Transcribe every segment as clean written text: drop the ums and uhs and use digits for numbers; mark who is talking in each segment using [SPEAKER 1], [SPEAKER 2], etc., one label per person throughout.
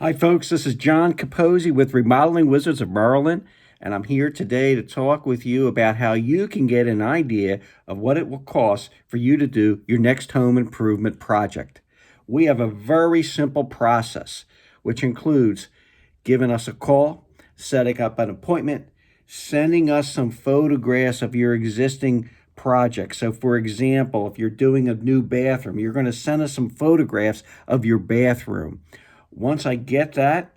[SPEAKER 1] Hi, folks. This is John Capozzi with Remodeling Wizards of Maryland, and I'm here today to talk with you about how you can get an idea of what it will cost for you to do your next home improvement project. We have a very simple process, which includes giving us a call, setting up an appointment, sending us some photographs of your existing project. So, for example, if you're doing a new bathroom, you're going to send us some photographs of your bathroom. Once I get that,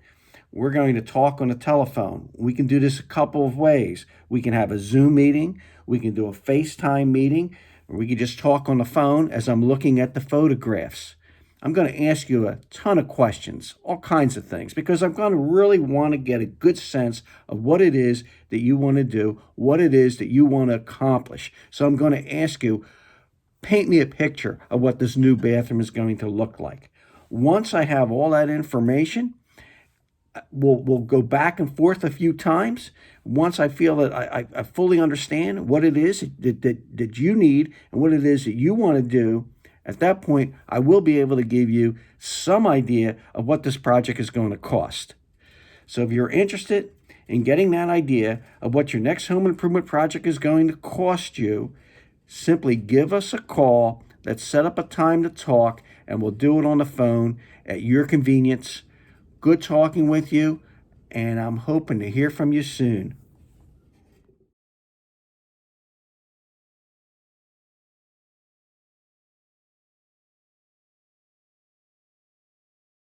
[SPEAKER 1] we're going to talk on the telephone. We can do this a couple of ways. We can have a Zoom meeting, we can do a FaceTime meeting, or we can just talk on the phone as I'm looking at the photographs. I'm going to ask you a ton of questions, all kinds of things, because I'm going to really want to get a good sense of what it is that you want to do, what it is that you want to accomplish. So I'm going to ask you, paint me a picture of what this new bathroom is going to look like. Once I have all that information, we'll go back and forth a few times. Once I feel that I fully understand what it is that you need and what it is that you want to do, at that point, I will be able to give you some idea of what this project is going to cost. So if you're interested in getting that idea of what your next home improvement project is going to cost you, simply give us a call. Let's set up a time to talk, and we'll do it on the phone at your convenience. Good talking with you, and I'm hoping to hear from you soon.